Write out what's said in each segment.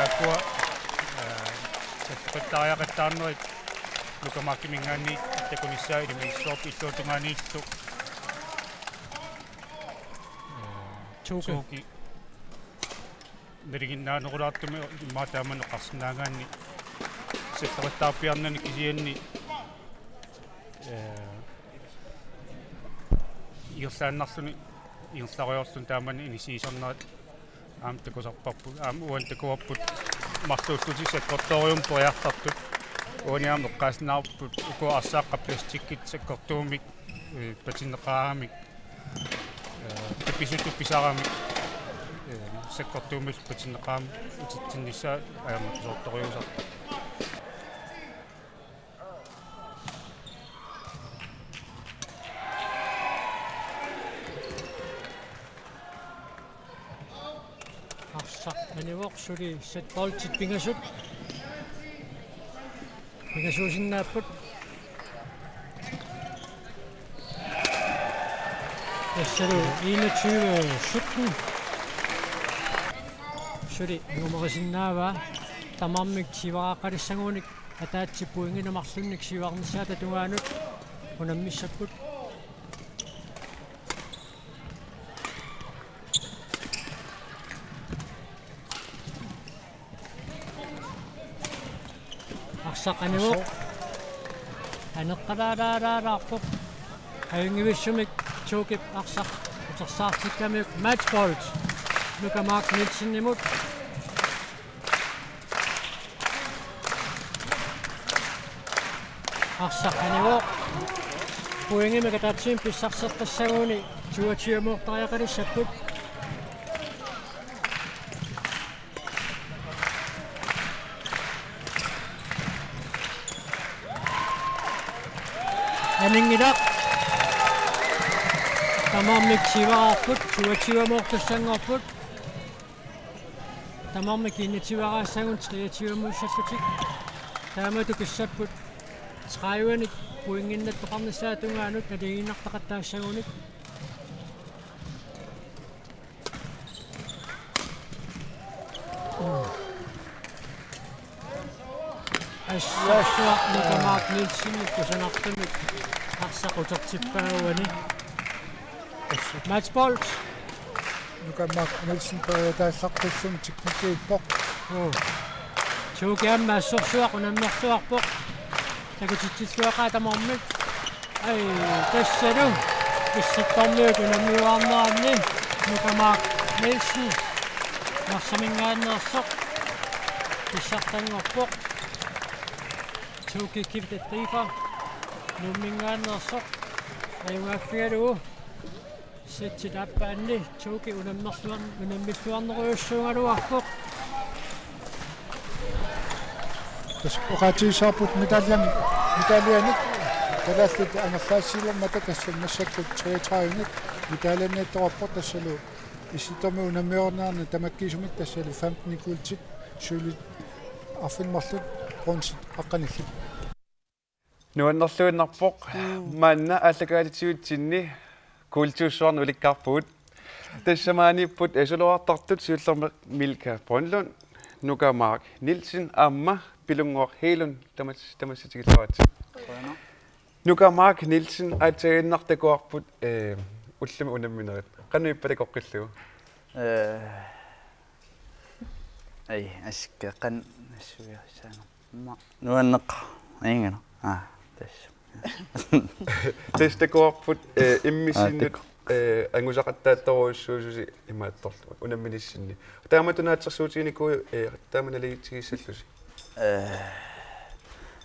taakua taariaqattaarnerit lukamarkimingaanni takunissaa ilimiissuarp illuutungaaniillu Tsuki neriginnaanerulaartumi maataamanu qarsinnaangaanni сефтартаарпиарнани кисианни ирлааннарлуни ирлариорлун таамани инисиисарнерат аам такусарпарпу аам уан такуарпут марлууллути саккорториум пориартартут уаниаам эққааснаарпут уку арсааққаппластиккит саккортуумик патиннеқаарамик таписутупписарамик саккортуумик патиннеқаам утитсиннissaa аамакусорториусар Anivoksuuri set boltit pingasut. Pingasuusinnaaput. Tassalu 21-17. Suri numerisinnaava tamammik sivaqaqalissanguunik ataatsippuinginumarlunnik sivarnissaata tungaanut unammissapput. Saqaniwo aneqqalaalaalaaraqquq ayungivissumik tuukip arsaq utersaartikkamik match balls Luka Mark Nielsen imut arsaqaniwo puingimik ataatsim pissarseqqassaguuni 22 muortariaqalissapput Aningilaq tamammik sivaarput 22 muortussanngorput tamammik initivaraassaagun 23 muussallutik taamatu kissapput 30-nik puinginnattoqarnissaatungaanuut naliginnartaqattaassagуник Assua Luka Mark Nielsen kusanartumik арсақутертиппаагуани матчболс Luka Mark Nielsen таасаққуссум тикникииппоқ чуукиамма ассорсуақ унаммерсуарпоқ такутитсуақаа тамармик ай тассалу исситтарниут унаммиуарнерамни Luka Mark Nielsen нарсамингааннерсоқ иссартангорпоқ чууки кивтэттифа nummingaannersoq ayugaaffigalugu sitsilappaanni tuuki unammissuarneruussuungaluarpoq tas uqaatiissaarput mitalianik talassit angerlaassiilermata tassalmassakkut 33-nik mitalianniattoqarpor tassalu issitomi unammiornaarni tamakkiisumik tassalu 15-ikuultik suulit arfinmarlut bronzit aqqanillik Nuannerluunarpoq maanna allakaalitsuutsinni kultuussuarnu ulikkaarpuut tassamaanipput asuluartartut siullermeq Milka Brønlund Luka Mark Nielsen amma pilungoor heilun tamassitigillawat Luka Mark Nielsen ataginnartakuarput ullumi unamminerit qanuippalakoqqillugu ai aska qan assuiarsaana nuanneq ingana Testakuarput immissinnut angusaqattaattoruissuususi imaattorlu unamminissinni taamatunaatsersuutiinikuyu taamanaliitigissallusi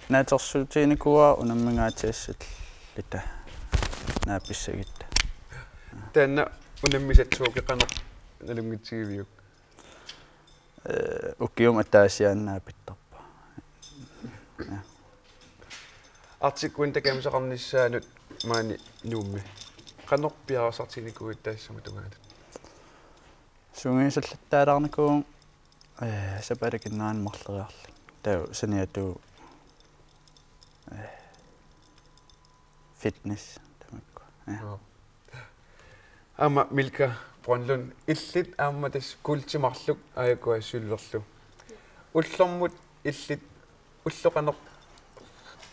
naatersuutiinikuwa unammingaatiassat lita naappissagitta taanna unammisatsuuqeqaneq nalungitsigiviuk ukium ataasiaannaapittarpa artikkuin takamisaqarnissaanut maani nuummi qanorpiarasartinikuit taassama tungaat sungiisallattaalаарnikuun sapalakinnaanmarleriarli tau saniatu fitness tamakku amma Milka Brønlund illit aamma tas kultimarluk ajakua sullerlu уллормут иллит уллоqanoq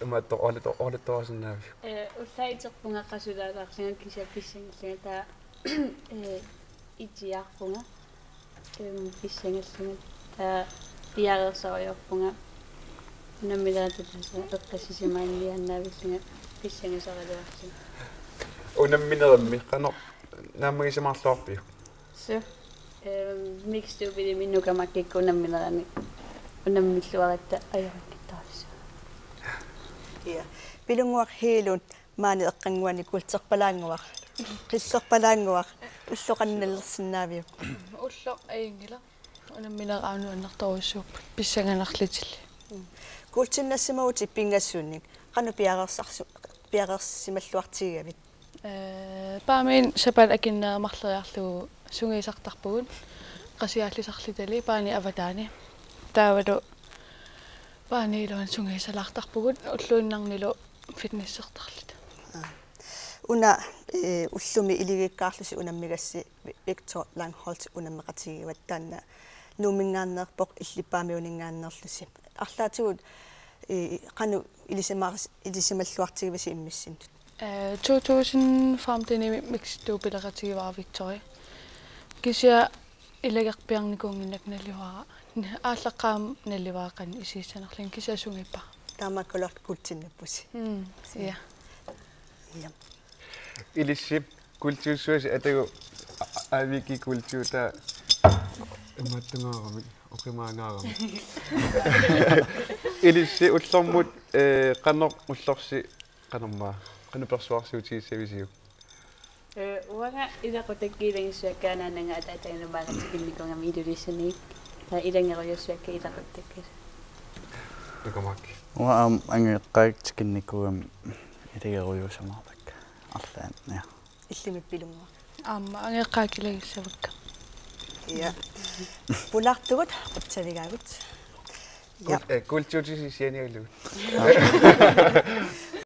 имаатто орлитоасиннаави уллаитерпунга qasulaalaarsinga кисапписсангиллага таа итиарпунга писсангиллага таа пиареерсариорпунга унаммилаататаса эққассисимааннианнаавиллага писсангасаралуарсин унамминерамми qanoq нааммагисимаарлуарпиу så mixed up i minnukamakikku unamminerani unammiluaratta ajorikkittaarissa ja pilunguaq hiilun maani eqqanguani kulterpalaanguaq qillerpalaanguaq ulloqannallersinnaaviu улло аингила унамминераану аннарторуссууп писсанганерлитилли култиннассимагути пингассуунник qanu piaqersimаллуартигавит паамин сапал акиннеэмарлериарлугу сунгиисартарпугун qasiaallisarlitali paani avataani taavalu paani ilon sungiisalaartarpugut ulluinnarnilu fitnessertarlit una ullumi iligikkaarlusi unammigassi Victor Langholt unammeqatigivat taanna nuumingaanneerpoq illippaamiuningaannerlusi арлаатигут qanu ilisimalluartigivasi immissin 2015 mixtu pileqatigivar Victoria kisia ilegerpiarnikuunginnak nallivaara ааллаққаам налливаақан исииссанерлин кисасунгиппа таамаккулерт култиннаппуси я илисси культуусуаси атагу авики культуута имматтунгаарами окимаангаарами илисси уллормут qannoq уллорси qanammaa qanupersuarsuutiissavisiu uanga ilaqutakiilangissuakkaanaananga ataataganamaaqatikinnikungami ilulissanik ta ilangeruйuссуакка ilaquttakkas nukamakki уа ангеққаактикинникугам илигеруйусамаартак арлаан я иллимиппилунгуа аама ангеққаакилагиссавакка ja пулартугут qutsaligaagut kultuutisi sianialu